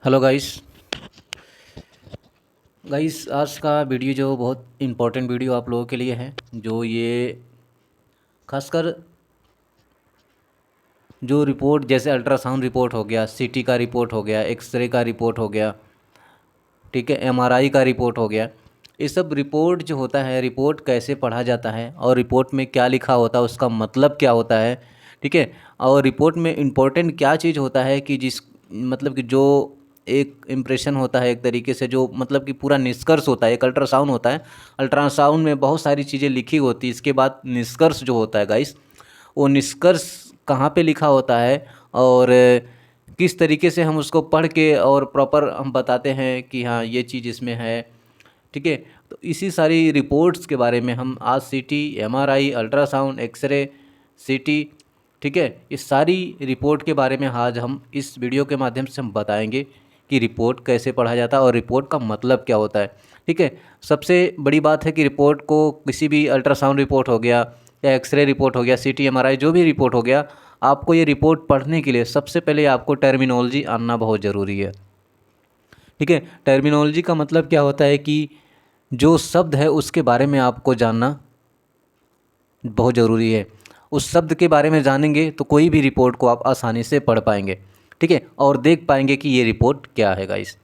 Hello guys. आज का video जो बहुत इम्पोर्टेंट वीडियो आप लोगों के लिए है, जो ये खासकर जो रिपोर्ट जैसे अल्ट्रासाउंड रिपोर्ट हो गया, सीटी का रिपोर्ट हो गया, एक्सरे का रिपोर्ट हो गया, ठीक है, एमआरआई का रिपोर्ट हो गया। ये सब रिपोर्ट जो होता है, रिपोर्ट कैसे पढ़ा जाता है और रिपोर्ट में क्या लिखा होता है, उसका मतलब क्या होता है, ठीक है। और रिपोर्ट में इम्पोर्टेंट क्या चीज़ होता है कि जिस मतलब कि जो एक इम्प्रेशन होता है, एक तरीके से जो मतलब कि पूरा निष्कर्ष होता है, एक अल्ट्रासाउंड होता है। अल्ट्रासाउंड में बहुत सारी चीज़ें लिखी होती है, इसके बाद निष्कर्ष जो होता है गाइस, वो निष्कर्ष कहाँ पे लिखा होता है और किस तरीके से हम उसको पढ़ के और प्रॉपर हम बताते हैं कि हाँ ये चीज़ इसमें है, ठीक है। तो इसी सारी रिपोर्ट्स के बारे में हम आज सीटी, एमआरआई, अल्ट्रासाउंड, एक्सरे, सीटी, ठीक है, इस सारी रिपोर्ट के बारे में आज हम इस वीडियो के माध्यम से हम बताएंगे कि रिपोर्ट कैसे पढ़ा जाता है और रिपोर्ट का मतलब क्या होता है, ठीक है। सबसे बड़ी बात है कि रिपोर्ट को किसी भी अल्ट्रासाउंड रिपोर्ट हो गया या एक्सरे रिपोर्ट हो गया, सीटी, एमआरआई जो भी रिपोर्ट हो गया, आपको ये रिपोर्ट पढ़ने के लिए सबसे पहले आपको टर्मिनोलॉजी आना बहुत ज़रूरी है, ठीक है। टर्मिनोलॉजी का मतलब क्या होता है कि जो शब्द है उसके बारे में आपको जानना बहुत ज़रूरी है। उस शब्द के बारे में जानेंगे तो कोई भी रिपोर्ट को आप आसानी से पढ़ पाएंगे, ठीक है, और देख पाएंगे कि ये रिपोर्ट क्या है गाइस,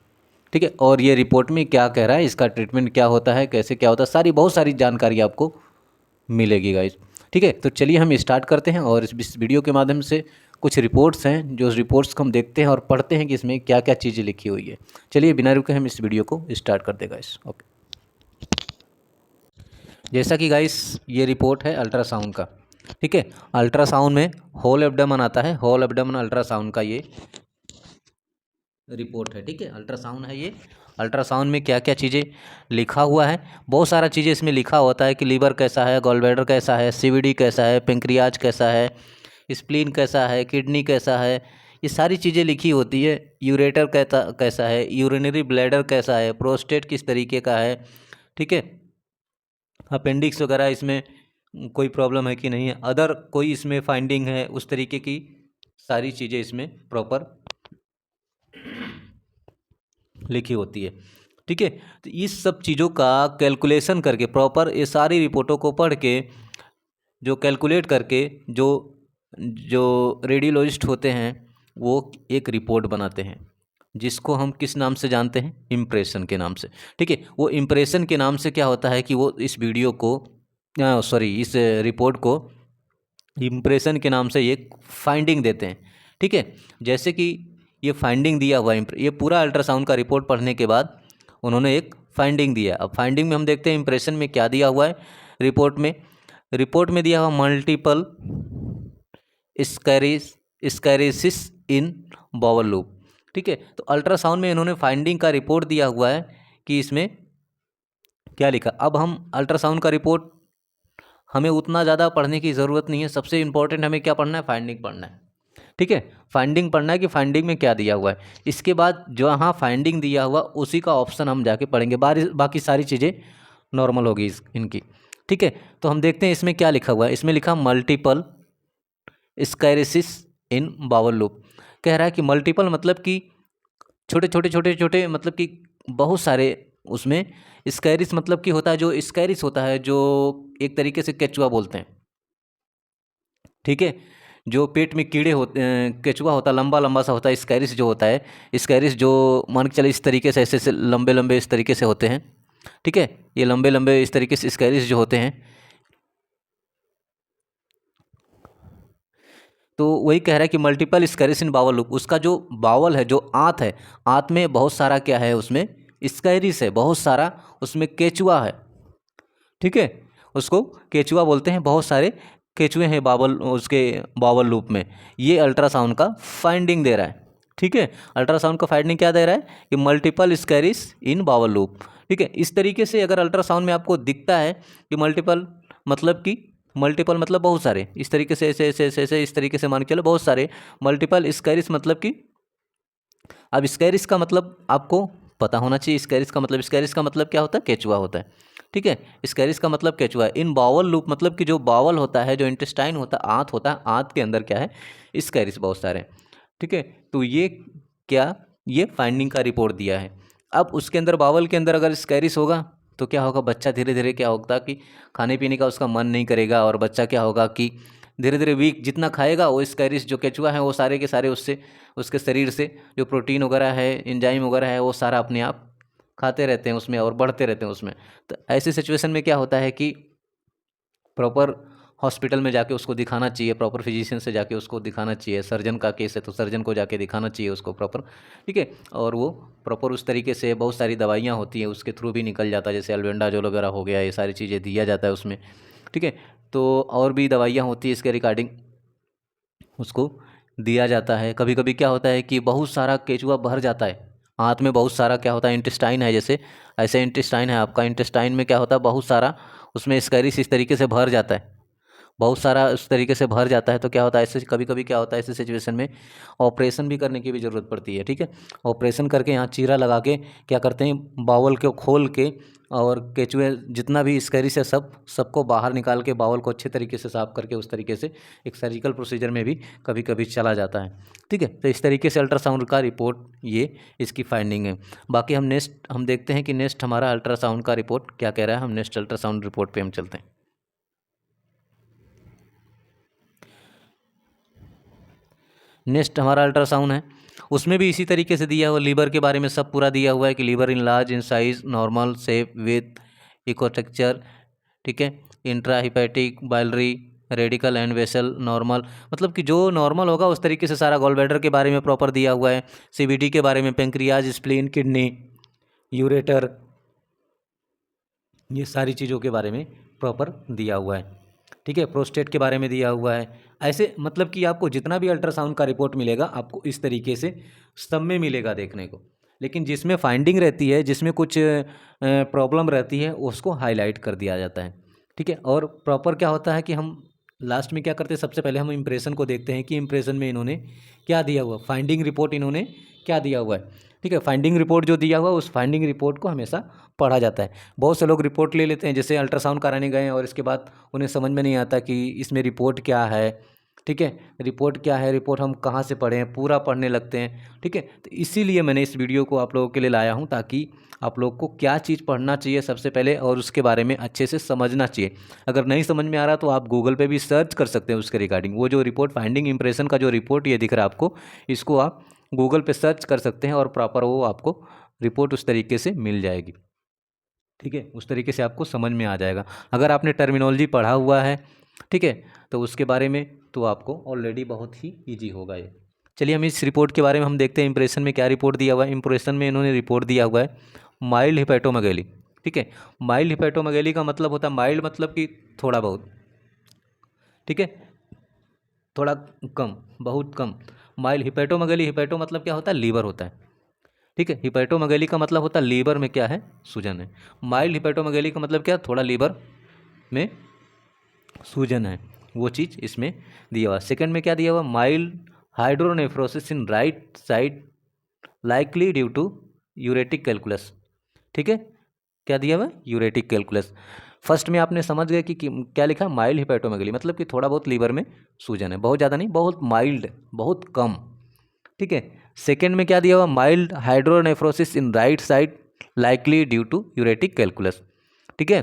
ठीक है, और ये रिपोर्ट में क्या कह रहा है, इसका ट्रीटमेंट क्या होता है, कैसे क्या होता है, सारी बहुत सारी जानकारी आपको मिलेगी गाइस, ठीक है। तो चलिए हम स्टार्ट करते हैं और इस वीडियो के माध्यम से कुछ रिपोर्ट्स हैं, जो रिपोर्ट्स को हम देखते हैं और पढ़ते हैं कि इसमें क्या क्या चीज़ें लिखी हुई है। चलिए बिना रुके हम इस वीडियो को स्टार्ट कर दें गाइस। ओके, जैसा कि गाइस ये रिपोर्ट है अल्ट्रासाउंड का, ठीक है। अल्ट्रासाउंड में होल एब्डोमेन आता है, होल एब्डोमेन अल्ट्रासाउंड का ये रिपोर्ट है, ठीक है। अल्ट्रासाउंड है ये। अल्ट्रासाउंड में क्या क्या चीज़ें लिखा हुआ है, बहुत सारा चीज़ें इसमें लिखा होता है कि लीवर कैसा है, गॉलब्लैडर कैसा है, सीवीडी कैसा है, पेंक्रियाज कैसा है, स्प्लीन कैसा है, किडनी कैसा है, ये सारी चीज़ें लिखी होती है। यूरेटर कैसा कैसा है, यूरिनरी ब्लैडर कैसा है, प्रोस्टेट किस तरीके का है, ठीक है, अपेंडिक्स वगैरह इसमें कोई प्रॉब्लम है कि नहीं है, अदर कोई इसमें फाइंडिंग है, उस तरीके की सारी चीज़ें इसमें प्रॉपर लिखी होती है, ठीक है। तो इस सब चीज़ों का कैलकुलेशन करके प्रॉपर ये सारी रिपोर्टों को पढ़ के जो कैलकुलेट करके जो जो रेडियोलॉजिस्ट होते हैं वो एक रिपोर्ट बनाते हैं, जिसको हम किस नाम से जानते हैं, इम्प्रेशन के नाम से, ठीक है। वो इम्प्रेशन के नाम से क्या होता है कि वो इस वीडियो को सॉरी इस रिपोर्ट को इम्प्रेशन के नाम से एक फाइंडिंग देते हैं, ठीक है। जैसे कि ये फाइंडिंग दिया हुआ है, ये पूरा अल्ट्रासाउंड का रिपोर्ट पढ़ने के बाद उन्होंने एक फाइंडिंग दिया। अब फाइंडिंग में हम देखते हैं इम्प्रेशन में क्या दिया हुआ है। रिपोर्ट में दिया हुआ मल्टीपल स्कैरेसिस इन बॉवल लूप, ठीक है। तो अल्ट्रासाउंड में इन्होंने फाइंडिंग का रिपोर्ट दिया हुआ है कि इसमें क्या लिखा। अब हम अल्ट्रासाउंड का रिपोर्ट हमें उतना ज़्यादा पढ़ने की ज़रूरत नहीं है, सबसे इंपॉर्टेंट हमें क्या पढ़ना है, फाइंडिंग पढ़ना है, ठीक है। फाइंडिंग पढ़ना है कि फाइंडिंग में क्या दिया हुआ है। इसके बाद जो हाँ फाइंडिंग दिया हुआ उसी का ऑप्शन हम जाके पढ़ेंगे, बाकी सारी चीज़ें नॉर्मल होगी इनकी, ठीक है। तो हम देखते हैं इसमें क्या लिखा हुआ है। इसमें लिखा मल्टीपल स्क्लेरोसिस इन बाउल लूप। कह रहा है कि मल्टीपल मतलब कि छोटे मतलब कि बहुत सारे, उसमें स्कैरिस मतलब कि होता है, जो स्कैरिस होता है जो एक तरीके से केचुआ बोलते हैं, ठीक है। जो पेट में कीड़े होते, केचुआ होता है, लंबा लंबा सा होता है। स्कैरिस जो होता है, स्कैरिस जो मान के चले इस तरीके से ऐसे लंबे लंबे इस तरीके से होते हैं, ठीक है। ये लंबे लंबे इस तरीके से स्कैरिस जो होते हैं, तो वही कह रहा है कि मल्टीपल स्कैरिस इन बावल लूप। उसका जो बावल है, जो आंत है, आंत में बहुत सारा क्या है, उसमें स्कैरिस है, बहुत सारा उसमें केचुआ है, ठीक है। उसको केचुआ बोलते हैं, बहुत सारे केचुए हैं बावल, उसके बावल लूप में। ये अल्ट्रासाउंड का फाइंडिंग दे रहा है, ठीक है। अल्ट्रासाउंड का फाइंडिंग क्या दे रहा है कि मल्टीपल स्कैरिस इन बावल लूप, ठीक है। इस तरीके से अगर अल्ट्रासाउंड में आपको दिखता है कि मल्टीपल मतलब बहुत सारे, इस तरीके से ऐसे ऐसे ऐसे ऐसे इस तरीके से मान के चलो बहुत सारे मल्टीपल स्कैरिस, मतलब कि अब स्कैरिस का मतलब आपको पता होना चाहिए। स्कैरिस का मतलब क्या होता है, केचुआ होता है, ठीक है। स्कैरिस का मतलब केचुआ है। इन बावल लूप मतलब कि जो बावल होता है, जो इंटेस्टाइन होता है, आंत होता है, आंत के अंदर क्या है, स्कैरिस बहुत सारे हैं, ठीक है। तो ये क्या ये फाइंडिंग का रिपोर्ट दिया है। अब उसके अंदर बावल के अंदर अगर स्कैरिस होगा तो क्या होगा, बच्चा धीरे धीरे क्या होगा कि खाने पीने का उसका मन नहीं करेगा, और बच्चा क्या होगा कि धीरे धीरे वीक, जितना खाएगा वो स्कैरिस जो केचुआ है वो सारे के सारे उससे उसके शरीर से जो प्रोटीन वगैरह है, एंजाइम वगैरह है, वो सारा अपने आप खाते रहते हैं उसमें और बढ़ते रहते हैं उसमें। तो ऐसी सिचुएशन में क्या होता है कि प्रॉपर हॉस्पिटल में जाके उसको दिखाना चाहिए, प्रॉपर फिजिशियन से जाके उसको दिखाना चाहिए। सर्जन का केस है तो सर्जन को जाके दिखाना चाहिए उसको प्रॉपर, ठीक है। और वो प्रॉपर उस तरीके से बहुत सारी दवाइयाँ होती हैं उसके थ्रू भी निकल जाता है, जैसे अल्बेंडाजोल वगैरह हो गया, ये सारी चीज़ें दिया जाता है उसमें, ठीक है। तो और भी दवाइयाँ होती है इसके रिगार्डिंग उसको दिया जाता है। कभी कभी क्या होता है कि बहुत सारा केचुआ भर जाता है हाथ में, बहुत सारा क्या होता है इंटेस्टाइन है, जैसे ऐसे इंटेस्टाइन है आपका, इंटेस्टाइन में क्या होता है बहुत सारा उसमें स्कैरिस इस तरीके से भर जाता है, बहुत सारा उस तरीके से भर जाता है। तो क्या होता है ऐसे, कभी कभी क्या होता है ऐसे सिचुएशन में ऑपरेशन भी करने की भी ज़रूरत पड़ती है, ठीक है। ऑपरेशन करके यहाँ चीरा लगा के क्या करते हैं, बावल को खोल के और केचुए जितना भी स्कैरिस है सबको बाहर निकाल के बावल को अच्छे तरीके से साफ करके उस तरीके से एक सर्जिकल प्रोसीजर में भी कभी कभी चला जाता है, ठीक है। तो इस तरीके से अल्ट्रासाउंड का रिपोर्ट ये इसकी फाइंडिंग है। बाकी हम देखते हैं कि नेक्स्ट हमारा अल्ट्रासाउंड का रिपोर्ट क्या कह रहा है। हम नेक्स्ट अल्ट्रासाउंड रिपोर्ट पर हम चलते हैं। नेक्स्ट हमारा अल्ट्रासाउंड है, उसमें भी इसी तरीके से दिया हुआ, लीवर के बारे में सब पूरा दिया हुआ है कि liver in large in size normal shape with echostructure, ठीक है। Intra hepatic biliary radical and vessel normal, मतलब कि जो नॉर्मल होगा उस तरीके से सारा। गॉल ब्लैडर के बारे में प्रॉपर दिया हुआ है, सीबीडी के बारे में, पेंक्रियाज स्प्लीन किडनी यूरेटर, ये सारी चीज़ों के बारे में प्रॉपर दिया हुआ है, ठीक है। प्रोस्टेट के बारे में दिया हुआ है। ऐसे मतलब कि आपको जितना भी अल्ट्रासाउंड का रिपोर्ट मिलेगा आपको इस तरीके से सब में मिलेगा देखने को, लेकिन जिसमें फाइंडिंग रहती है, जिसमें कुछ प्रॉब्लम रहती है, उसको हाईलाइट कर दिया जाता है, ठीक है। और प्रॉपर क्या होता है कि हम लास्ट में क्या करते हैं, सबसे पहले हम इम्प्रेशन को देखते हैं कि इम्प्रेशन में इन्होंने क्या दिया हुआ, फाइंडिंग रिपोर्ट इन्होंने क्या दिया हुआ है, ठीक है। फाइंडिंग रिपोर्ट जो दिया हुआ है उस फाइंडिंग रिपोर्ट को हमेशा पढ़ा जाता है। बहुत से लोग रिपोर्ट ले लेते हैं, जैसे अल्ट्रासाउंड कराने गए और इसके बाद उन्हें समझ में नहीं आता कि इसमें रिपोर्ट क्या है, ठीक है। रिपोर्ट क्या है, रिपोर्ट हम कहाँ से पढ़ें, पूरा पढ़ने लगते हैं, ठीक है। तो इसीलिए मैंने इस वीडियो को आप लोगों के लिए लाया हूँ, ताकि आप लोग को क्या चीज़ पढ़ना चाहिए सबसे पहले और उसके बारे में अच्छे से समझना चाहिए। अगर नहीं समझ में आ रहा तो आप गूगल पे भी सर्च कर सकते हैं उसके रिगार्डिंग। वो जो रिपोर्ट फाइंडिंग इंप्रेशन का जो रिपोर्ट ये दिख रहा है आपको, इसको आप गूगल पे सर्च कर सकते हैं और प्रॉपर वो आपको रिपोर्ट उस तरीके से मिल जाएगी, ठीक है। उस तरीके से आपको समझ में आ जाएगा। अगर आपने टर्मिनोलॉजी पढ़ा हुआ है, ठीक है, तो उसके बारे में तो आपको ऑलरेडी बहुत ही ईजी होगा ये। चलिए हम इस रिपोर्ट के बारे में हम देखते हैं इंप्रेशन में क्या रिपोर्ट दिया हुआ है। इंप्रेशन में इन्होंने रिपोर्ट दिया हुआ है माइल्ड हिपैटोमेगैली, ठीक है। माइल्ड हिपैटोमेगैली का मतलब होता है, माइल्ड मतलब कि थोड़ा बहुत, ठीक है, थोड़ा कम, बहुत कम। माइल्ड हिपैटोमेगैली, हिपैटो मतलब क्या होता है, लीवर होता है, ठीक है। हिपैटोमेगैली का मतलब होता है लीवर में क्या है, सूजन है। माइल्ड हिपैटोमेगैली का मतलब क्या, थोड़ा लीवर में सूजन है, वो चीज़ इसमें दिया हुआ। सेकंड में क्या दिया हुआ, mild hydronephrosis in right side likely due to ureteric calculus, ठीक है। क्या दिया हुआ, यूरेटिक कैलकुलस। फर्स्ट में आपने समझ गए कि क्या लिखा, माइल्ड हिपैटोमेगैली मतलब कि थोड़ा बहुत लीवर में सूजन है, बहुत ज़्यादा नहीं, बहुत माइल्ड, बहुत कम, ठीक है। सेकेंड में क्या दिया हुआ, mild hydronephrosis in right side likely due to ureteric calculus, ठीक है।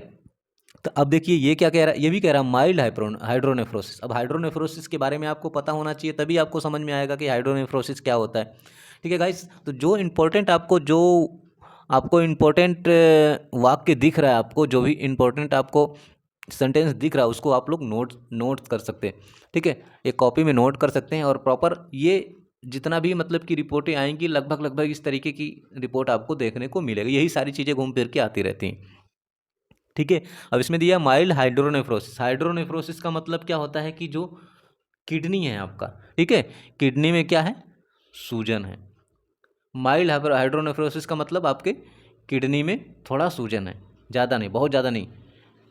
तो अब देखिए ये क्या कह रहा है, ये भी कह रहा है माइल्ड हाइड्रोनेफ्रोसिस। अब हाइड्रोनेफ्रोसिस के बारे में आपको पता होना चाहिए, तभी आपको समझ में आएगा कि हाइड्रोनेफ्रोसिस क्या होता है, ठीक है गाइस। तो जो इम्पोर्टेंट आपको इम्पोर्टेंट वाक्य दिख रहा है, आपको जो भी इम्पोर्टेंट आपको सेंटेंस दिख रहा है उसको आप लोग नोट कर सकते हैं, ठीक है। एक कॉपी में नोट कर सकते हैं और प्रॉपर ये जितना भी मतलब कि रिपोर्टें आएंगी लगभग इस तरीके की रिपोर्ट आपको देखने को मिलेगी। यही सारी चीज़ें घूम फिर के आती रहती हैं, ठीक है। अब इसमें दिया माइल्ड हाइड्रोनेफ्रोसिस। हाइड्रोनेफ्रोसिस का मतलब क्या होता है कि जो किडनी है आपका, ठीक है, किडनी में क्या है, सूजन है। माइल्ड हाइड्रोनेफ्रोसिस का मतलब आपके किडनी में थोड़ा सूजन है, ज़्यादा नहीं, बहुत ज़्यादा नहीं,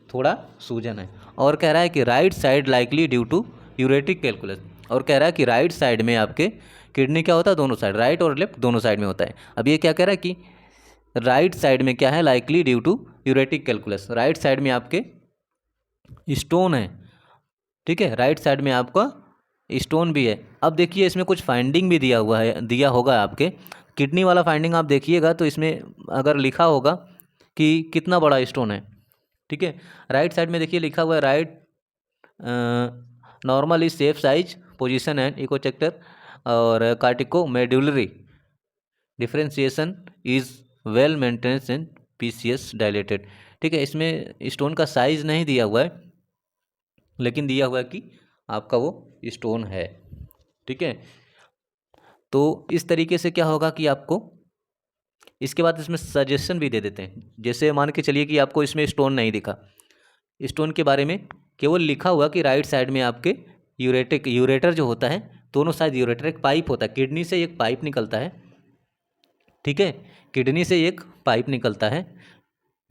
थोड़ा सूजन है। और कह रहा है कि right side likely due to ureteric calculus. और कह रहा है कि राइट साइड में आपके किडनी क्या होता है, दोनों साइड, राइट और लेफ्ट दोनों साइड में होता है। अब ये क्या कह रहा है कि राइट साइड में क्या है, likely due to ureteric calculus, right side में आपके स्टोन है, ठीक है, राइट साइड में आपका स्टोन भी है। अब देखिए इसमें कुछ फाइंडिंग भी दिया हुआ है, दिया होगा आपके, किडनी वाला फाइंडिंग आप देखिएगा तो इसमें अगर लिखा होगा कि कितना बड़ा स्टोन है, ठीक है। राइट साइड में देखिए लिखा हुआ है right normal is safe size position and इकोचेक्टर और cortico medullary differentiation is well maintenance and PCS dilated, ठीक है। इसमें स्टोन का साइज नहीं दिया हुआ है, लेकिन दिया हुआ है कि आपका वो स्टोन है, ठीक है। तो इस तरीके से क्या होगा कि आपको इसके बाद इसमें सजेशन भी दे देते हैं। जैसे मान के चलिए कि आपको इसमें स्टोन नहीं दिखा, स्टोन के बारे में केवल लिखा हुआ कि राइट साइड में आपके यूरेटर जो होता है, दोनों साइड यूरेटर एक पाइप होता है, किडनी से एक पाइप निकलता है, ठीक है। किडनी से एक पाइप निकलता है।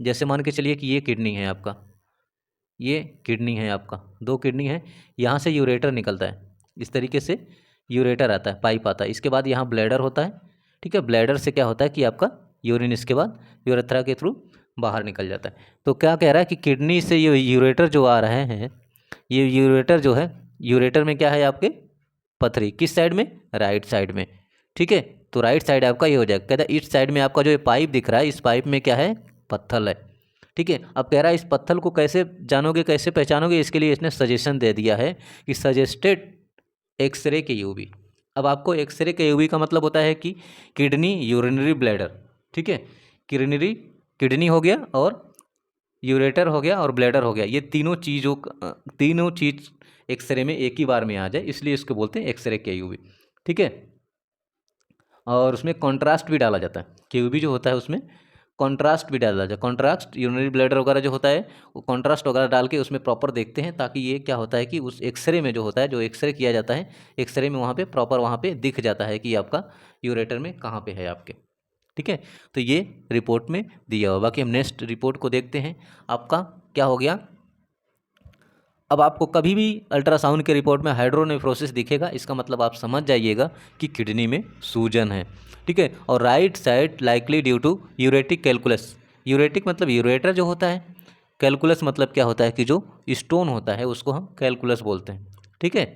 जैसे मान के चलिए कि ये किडनी है आपका, ये किडनी है आपका, दो किडनी है, यहाँ से यूरेटर निकलता है, इस तरीके से यूरेटर आता है, पाइप आता है। इसके बाद यहाँ ब्लैडर होता है, ठीक है। ब्लैडर से क्या होता है कि आपका यूरिन इसके बाद यूरेथ्रा के थ्रू बाहर निकल जाता है। तो क्या कह रहा है कि किडनी से ये यूरेटर जो आ रहे हैं, ये यूरेटर जो है, यूरेटर में क्या है आपके पथरी, किस साइड में, राइट साइड में, ठीक है। तो राइट साइड आपका ये हो जाएगा। कहता है इस साइड में आपका जो ये पाइप दिख रहा है, इस पाइप में क्या है, पत्थर है, ठीक है। अब कह रहा है इस पत्थर को कैसे जानोगे, कैसे पहचानोगे, इसके लिए इसने सजेशन दे दिया है कि सजेस्टेड एक्सरे के यूवी। अब आपको एक्सरे के यूवी का मतलब होता है कि किडनी यूरिनरी ब्लैडर, ठीक है। किडनी किडनी हो गया और यूरेटर हो गया और ब्लैडर हो गया, ये तीनों चीज़ एक्सरे में एक ही बार में आ जाए, इसलिए इसको बोलते हैं एक्सरे के यूवी, ठीक है। और उसमें कॉन्ट्रास्ट भी डाला जाता है, क्यूबी जो होता है उसमें कॉन्ट्रास्ट भी डाला जाता है। कॉन्ट्रास्ट यूरिनरी ब्लैडर वगैरह जो होता है वो कॉन्ट्रास्ट वगैरह डाल के उसमें प्रॉपर देखते हैं, ताकि ये क्या होता है कि उस एक्सरे में जो होता है, जो एक्सरे किया जाता है, एक्सरे में वहाँ पे प्रॉपर वहाँ पे दिख जाता है कि आपका यूरेटर में कहाँ पे है आपके, ठीक है। तो ये रिपोर्ट में दिया हुआ। बाकी हम नेक्स्ट रिपोर्ट को देखते हैं। आपका क्या हो गया, अब आपको कभी भी अल्ट्रासाउंड के रिपोर्ट में हाइड्रोनेफ्रोसिस दिखेगा, इसका मतलब आप समझ जाइएगा कि किडनी में सूजन है, ठीक है। और right side likely due to ureteric calculus, ureteric मतलब यूरेटर जो होता है, कैलकुलस मतलब क्या होता है कि जो स्टोन होता है उसको हम कैलकुलस बोलते हैं, ठीक है।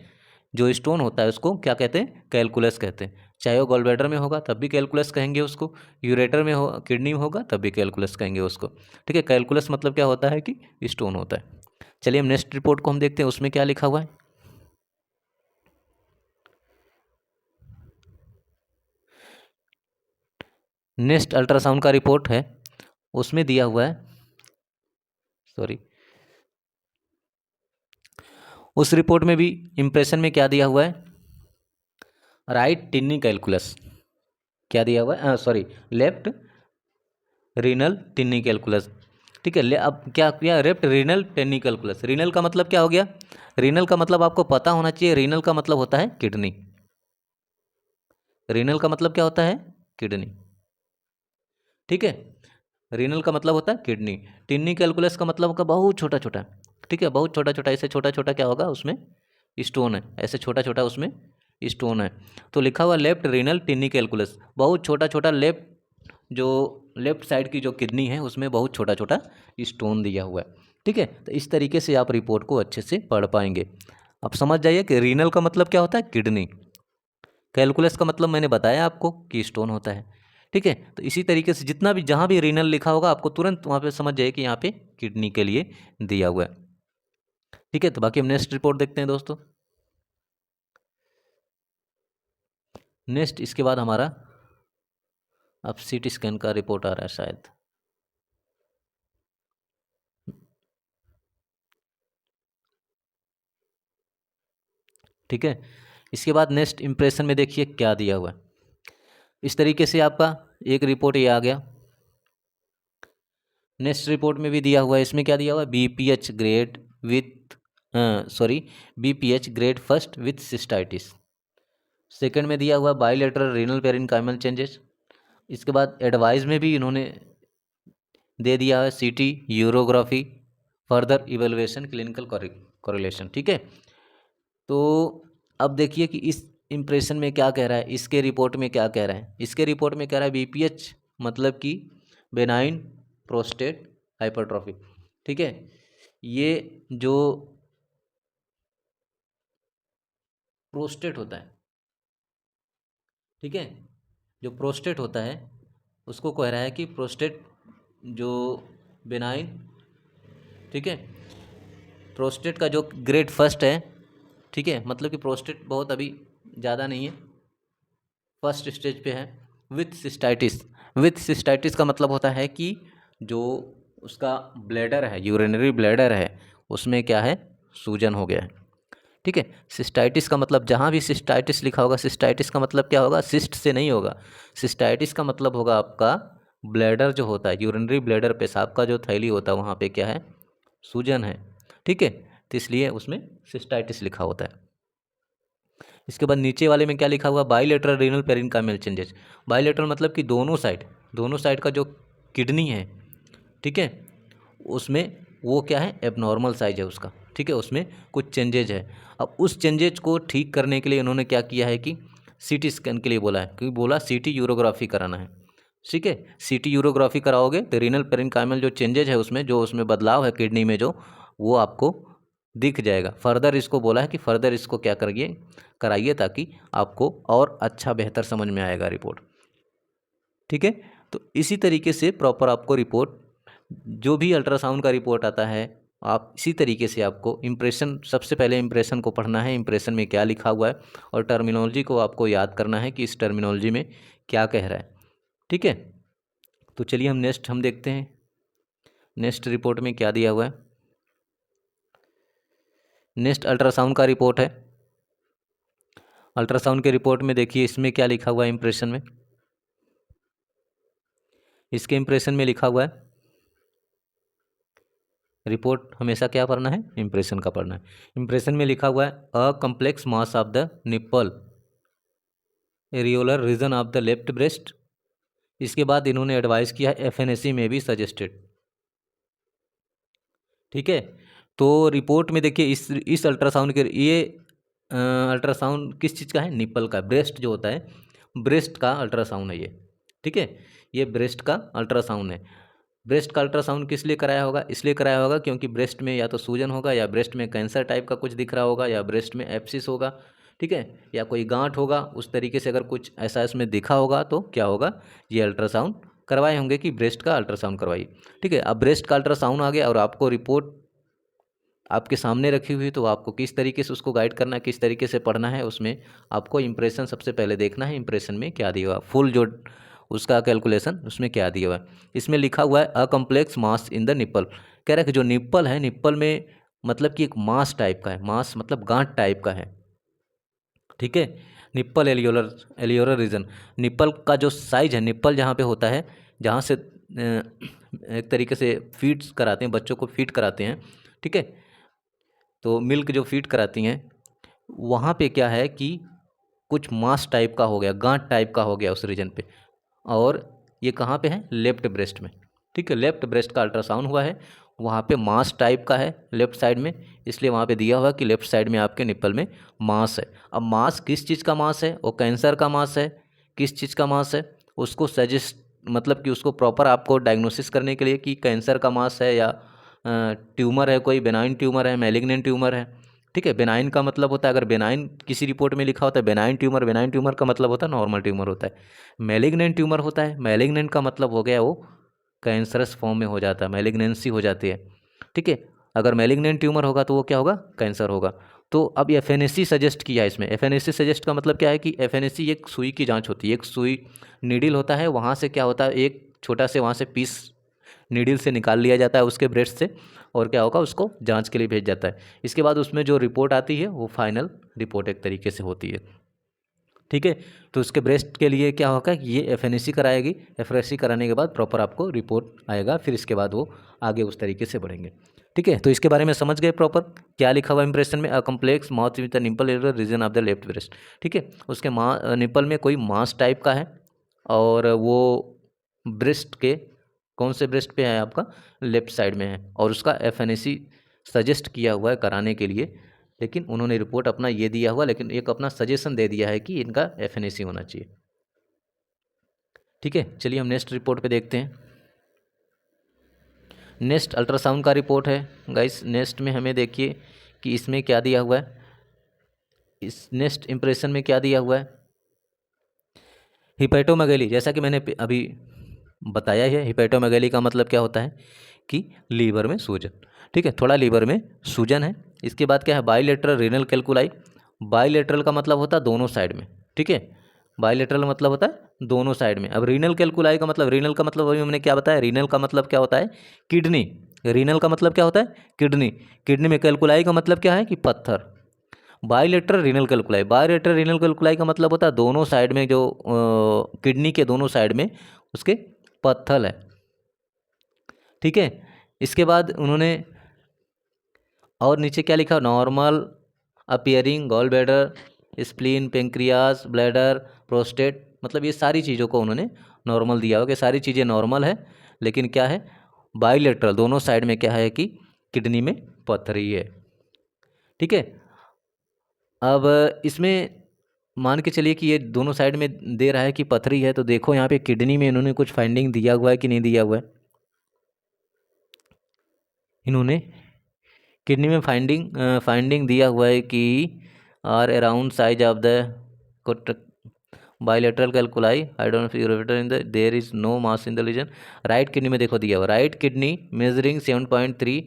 जो स्टोन होता है उसको क्या कहते हैं, कैलकुलस कहते हैं। चाहे वो गॉलब्लैडर में होगा तब भी कैलकुलस कहेंगे उसको, यूरेटर में हो, किडनी में होगा तब भी कैलकुलस कहेंगे उसको, ठीक है। कैलकुलस मतलब क्या होता है कि स्टोन होता है। चलिए हम नेक्स्ट रिपोर्ट को हम देखते हैं, उसमें क्या लिखा हुआ है। नेक्स्ट अल्ट्रासाउंड का रिपोर्ट है, उसमें दिया हुआ है, सॉरी, उस रिपोर्ट में भी इंप्रेशन में क्या दिया हुआ है, राइट टिन्नी कैलकुलस, क्या दिया हुआ है, sorry, left renal Tinni calculus, ठीक है। अब क्या किया, left renal Tinni calculus. Renal का मतलब क्या हो गया, रीनल का मतलब आपको पता होना चाहिए, रीनल का मतलब होता है किडनी, रीनल का मतलब क्या होता है, किडनी, ठीक है। रीनल का मतलब होता है किडनी। टिन्नी कैलकुलस का मतलब होगा बहुत छोटा छोटा, ठीक है, बहुत छोटा छोटा, ऐसे छोटा छोटा क्या होगा उसमें स्टोन है, ऐसे छोटा छोटा उसमें स्टोन है। तो लिखा हुआ लेफ्ट रीनल टिन्नी कैलकुलस, बहुत छोटा छोटा लेफ्ट, जो लेफ्ट साइड की जो किडनी है उसमें बहुत छोटा छोटा स्टोन दिया हुआ है, ठीक है। तो इस तरीके से आप रिपोर्ट को अच्छे से पढ़ पाएंगे। अब समझ जाइए कि रीनल का मतलब क्या होता है, किडनी, कैलकुलस का मतलब मैंने बताया आपको कि स्टोन होता है, ठीक है। तो इसी तरीके से जितना भी जहाँ भी रीनल लिखा होगा आपको तुरंत वहाँ पे समझ जाइए कि यहाँ पे किडनी के लिए दिया हुआ है, ठीक है। तो बाकी हम नेक्स्ट रिपोर्ट देखते हैं दोस्तों। नेक्स्ट इसके बाद हमारा अब सीटी स्कैन का रिपोर्ट आ रहा है शायद, ठीक है। इसके बाद नेक्स्ट इम्प्रेशन में देखिए क्या दिया हुआ है। इस तरीके से आपका एक रिपोर्ट ये आ गया। नेक्स्ट रिपोर्ट में भी दिया हुआ है, इसमें क्या दिया हुआ है, BPH grade with sorry BPH grade first with cystitis. Second में दिया हुआ बाइलेटरल रीनल पेरिनकाइमल चेंजेस। इसके बाद एडवाइस में भी इन्होंने दे दिया है CT urography further evaluation clinical correlation, ठीक है। तो अब देखिए कि इस इम्प्रेशन में क्या कह रहा है, इसके रिपोर्ट में क्या कह रहा है। इसके रिपोर्ट में कह रहा है बीपीएच मतलब कि बेनाइन प्रोस्टेट हाइपरट्रॉफी, ठीक है। ये जो प्रोस्टेट होता है, ठीक है, जो प्रोस्टेट होता है उसको कह रहा है कि प्रोस्टेट जो बेनाइन, ठीक है, प्रोस्टेट का जो ग्रेड फर्स्ट है, ठीक है, मतलब कि प्रोस्टेट बहुत अभी ज़्यादा नहीं है, फर्स्ट स्टेज पे है, विथ सिस्टाइटिस। विथ सिस्टाइटिस का मतलब होता है कि जो उसका ब्लैडर है, यूरिनरी ब्लैडर है, उसमें क्या है, सूजन हो गया है, ठीक है। सिस्टाइटिस का मतलब, जहाँ भी सिस्टाइटिस लिखा होगा, सिस्टाइटिस का मतलब क्या होगा, सिस्ट से नहीं होगा, सिस्टाइटिस का मतलब होगा आपका ब्लैडर जो होता है, यूरिनरी ब्लैडर, पेशाब का जो थैली होता है, वहाँ पे क्या है, सूजन है, ठीक है, तो इसलिए उसमें सिस्टाइटिस लिखा होता है। इसके बाद नीचे वाले में क्या लिखा हुआ, बाइलेटरल रीनल पेरिनकाइमल चेंजेस। बाइलेटरल मतलब कि दोनों साइड का जो किडनी है, ठीक है, उसमें वो क्या है, एबनॉर्मल साइज है उसका, ठीक है, उसमें कुछ चेंजेज है। अब उस चेंजेज को ठीक करने के लिए इन्होंने क्या किया है कि सीटी स्कैन के लिए बोला है, क्योंकि बोला सीटी यूरोग्राफी कराना है, ठीक है। सीटी यूरोग्राफी कराओगे तो रीनल पेरिनकाइमल जो चेंजेज है उसमें, जो उसमें बदलाव है किडनी में, जो वो आपको दिख जाएगा। फर्दर इसको बोला है कि फर्दर इसको क्या करिए, कराइए, ताकि आपको और अच्छा बेहतर समझ में आएगा रिपोर्ट, ठीक है। तो इसी तरीके से प्रॉपर आपको रिपोर्ट, जो भी अल्ट्रासाउंड का रिपोर्ट आता है, आप इसी तरीके से आपको इम्प्रेशन, सबसे पहले इम्प्रेशन को पढ़ना है, इम्प्रेशन में क्या लिखा हुआ है, और टर्मिनोलॉजी को आपको याद करना है कि इस टर्मिनोलॉजी में क्या कह रहा है, ठीक है। तो चलिए हम देखते हैं नेक्स्ट रिपोर्ट में क्या दिया हुआ है। नेक्स्ट अल्ट्रासाउंड का रिपोर्ट है। अल्ट्रासाउंड के रिपोर्ट में देखिए इसमें क्या लिखा हुआ है, इम्प्रेशन में, इसके इम्प्रेशन में लिखा हुआ है, रिपोर्ट हमेशा क्या पढ़ना है, इम्प्रेशन का पढ़ना है। इम्प्रेशन में लिखा हुआ है, a complex mass of the nipple areolar region of the left breast. इसके बाद इन्होंने एडवाइस किया है एफएनएसी में भी सजेस्टेड, ठीक है। तो रिपोर्ट में देखिए इस अल्ट्रासाउंड के, ये अल्ट्रासाउंड किस चीज़ का है, निप्पल का, ब्रेस्ट जो होता है, ब्रेस्ट का अल्ट्रासाउंड है ये, ठीक है, ये ब्रेस्ट का अल्ट्रासाउंड है। ब्रेस्ट का अल्ट्रासाउंड किस लिए कराया होगा, इसलिए कराया होगा क्योंकि ब्रेस्ट में या तो सूजन होगा, या ब्रेस्ट में कैंसर टाइप का कुछ दिख रहा होगा, या ब्रेस्ट में एब्सिस होगा, ठीक है, या कोई गांठ होगा, उस तरीके से अगर कुछ ऐसा इसमें दिखा होगा तो क्या होगा, ये अल्ट्रासाउंड करवाए होंगे कि ब्रेस्ट का अल्ट्रासाउंड करवाइए, ठीक है। अब ब्रेस्ट का अल्ट्रासाउंड आ गया और आपको रिपोर्ट आपके सामने रखी हुई, तो आपको किस तरीके से उसको गाइड करना है, किस तरीके से पढ़ना है, उसमें आपको इंप्रेशन सबसे पहले देखना है, इंप्रेशन में क्या दिया हुआ, फुल जो उसका कैलकुलेशन उसमें क्या दिया हुआ है। इसमें लिखा हुआ है a complex mass in the nipple. कह रहा है कि जो निप्पल है, निप्पल में मतलब कि एक मास टाइप का है, मास मतलब गांठ टाइप का है, ठीक है। निप्पल एलियोलर रीजन, निप्पल का जो साइज है, निप्पल जहाँ पे होता है, जहाँ से एक तरीके से फीड्स कराते हैं, बच्चों को फीड कराते हैं, ठीक है, तो मिल्क जो फीड कराती हैं, वहाँ पे क्या है कि कुछ मास टाइप का हो गया, गांठ टाइप का हो गया उस रीजन पे, और ये कहाँ पे है, लेफ्ट ब्रेस्ट में, ठीक है, लेफ्ट ब्रेस्ट का अल्ट्रासाउंड हुआ है, वहाँ पे मास टाइप का है लेफ्ट साइड में, इसलिए वहाँ पे दिया हुआ कि लेफ्ट साइड में आपके निप्पल में मास है। अब मास किस चीज़ का मास है, वो कैंसर का मास है, किस चीज़ का मास है, उसको सजेस्ट, मतलब कि उसको प्रॉपर आपको डायग्नोसिस करने के लिए कि कैंसर का मास है या ट्यूमर है, कोई बेनाइन ट्यूमर है, मैलिग्नेंट ट्यूमर है, ठीक है। बेनाइन का मतलब होता है, अगर बेनाइन किसी रिपोर्ट में लिखा होता है बेनाइन ट्यूमर का मतलब होता है नॉर्मल ट्यूमर होता है। मैलिग्नेंट ट्यूमर होता है, मैलिग्नेंट का मतलब हो गया वो कैंसरस फॉर्म में हो जाता है, मैलिग्नेंसी हो जाती है, ठीक है। अगर मैलिग्नेंट ट्यूमर होगा तो वो क्या होगा, कैंसर होगा। तो अब एफएनएसी सजेस्ट किया है इसमें, एफएनएसी सजेस्ट का मतलब क्या है कि एफएनएसी एक सुई की जांच होती है, एक सुई नीडल होता है, वहाँ से क्या होता है, एक छोटा से वहाँ से पीस नीडल से निकाल लिया जाता है उसके ब्रेस्ट से, और क्या होगा, उसको जांच के लिए भेज जाता है। इसके बाद उसमें जो रिपोर्ट आती है वो फाइनल रिपोर्ट एक तरीके से होती है, ठीक है। तो उसके ब्रेस्ट के लिए क्या होगा, ये एफएनएसी कराएगी, एफएनएसी कराने के बाद प्रॉपर आपको रिपोर्ट आएगा, फिर इसके बाद वो आगे उस तरीके से बढ़ेंगे, ठीक है। तो इसके बारे में समझ गए प्रॉपर क्या लिखा हुआ इंप्रेशन में, a complex mouth with the nipple area region of the left breast, ठीक है। उसके निप्पल में कोई मास टाइप का है, और वो ब्रेस्ट के कौन से ब्रेस्ट पे है, आपका लेफ्ट साइड में है, और उसका एफएनएसी सजेस्ट किया हुआ है कराने के लिए, लेकिन उन्होंने रिपोर्ट अपना ये दिया हुआ, लेकिन एक अपना सजेशन दे दिया है कि इनका एफएनएसी होना चाहिए, ठीक है। चलिए हम नेक्स्ट रिपोर्ट पे देखते हैं। नेक्स्ट अल्ट्रासाउंड का रिपोर्ट है गाइस। नेक्स्ट में हमें देखिए कि इसमें क्या दिया हुआ है, इस नेक्स्ट इम्प्रेशन में क्या दिया हुआ है। हिपैटोमेगैली, जैसा कि मैंने अभी बताया है, हिपैटोमेगैली का मतलब क्या होता है कि लीवर में सूजन। ठीक है, थोड़ा लीवर में सूजन है। इसके बाद क्या है, बाइलेटरल रीनल कैल्कुलाई। बाइलेटरल का मतलब होता है दोनों साइड में। ठीक है, बाइलेटरल मतलब होता है दोनों साइड में। अब रीनल कैल्कुलाई का मतलब, रीनल का मतलब अभी हमने क्या बताया, रीनल का मतलब क्या होता है, किडनी। रीनल का मतलब क्या होता है, किडनी। किडनी में कैल्कुलाई का मतलब क्या है कि पत्थर। बाइलेटरल रीनल कैल्कुलाई, बाइलेटरल रीनल कैल्कुलाई का मतलब होता है दोनों साइड में, जो किडनी के दोनों साइड में उसके पत्थर है। ठीक है, इसके बाद उन्होंने और नीचे क्या लिखा, normal appearing gall bladder, spleen, pancreas, bladder, prostate, मतलब ये सारी चीज़ों को उन्होंने नॉर्मल दिया हो कि सारी चीज़ें नॉर्मल है, लेकिन क्या है, बाइलेटरल दोनों साइड में क्या है कि किडनी में पथरी है। ठीक है, अब इसमें मान के चलिए कि ये दोनों साइड में दे रहा है कि पथरी है, तो देखो यहाँ पे किडनी में इन्होंने कुछ फाइंडिंग दिया हुआ है कि नहीं दिया हुआ है। इन्होंने किडनी में फाइंडिंग दिया हुआ है कि are around size of the bilateral calculi, I don't ureter in the, there is no mass in the lesion. Right kidney में देखो दिया हुआ, राइट किडनी मेजरिंग 7.3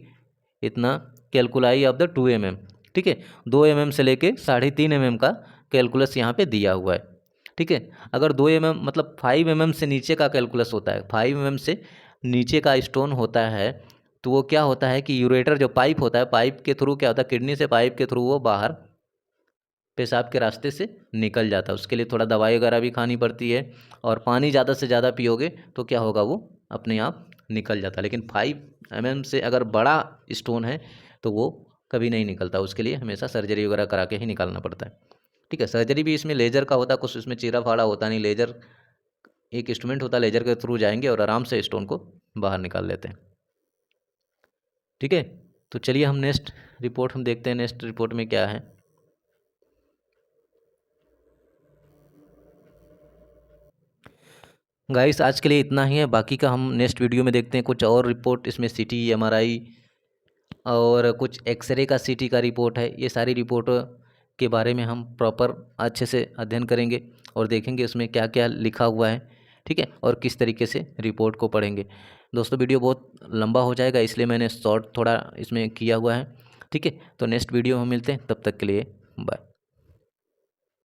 इतना कैल्कुलाई ऑफ द 2 mm। ठीक है, 2 mm से लेके 3.5 mm का कैलकुलस यहाँ पे दिया हुआ है। ठीक है, अगर 2 mm मतलब 5 mm से नीचे का कैलकुलस होता है, 5 mm से नीचे का स्टोन होता है, तो वो क्या होता है कि यूरेटर जो पाइप होता है, पाइप के थ्रू क्या होता है, किडनी से पाइप के थ्रू वो बाहर पेशाब के रास्ते से निकल जाता है। उसके लिए थोड़ा दवाई वगैरह भी खानी पड़ती है, और पानी ज़्यादा से ज़्यादा पियोगे तो क्या होगा, वो अपने आप निकल जाता है। लेकिन 5 mm से अगर बड़ा स्टोन है तो वो कभी नहीं निकलता, उसके लिए हमेशा सर्जरी वगैरह करा के ही निकालना पड़ता है। ठीक है, सर्जरी भी इसमें लेजर का होता है, कुछ इसमें चीरा फाड़ा होता नहीं, लेजर एक इंस्ट्रूमेंट होता है, लेजर के थ्रू जाएंगे और आराम से स्टोन को बाहर निकाल लेते हैं। ठीक है, तो चलिए हम नेक्स्ट रिपोर्ट हम देखते हैं, नेक्स्ट रिपोर्ट में क्या है। गाइस आज के लिए इतना ही है, बाकी का हम नेक्स्ट वीडियो में देखते हैं। कुछ और रिपोर्ट इसमें सीटी, एमआरआई और कुछ एक्सरे का सीटी का रिपोर्ट है। ये सारी रिपोर्टों के बारे में हम प्रॉपर अच्छे से अध्ययन करेंगे और देखेंगे उसमें क्या क्या लिखा हुआ है। ठीक है, और किस तरीके से रिपोर्ट को पढ़ेंगे। दोस्तों वीडियो बहुत लंबा हो जाएगा, इसलिए मैंने शॉर्ट थोड़ा इसमें किया हुआ है। ठीक है, तो नेक्स्ट वीडियो में मिलते हैं, तब तक के लिए बाय।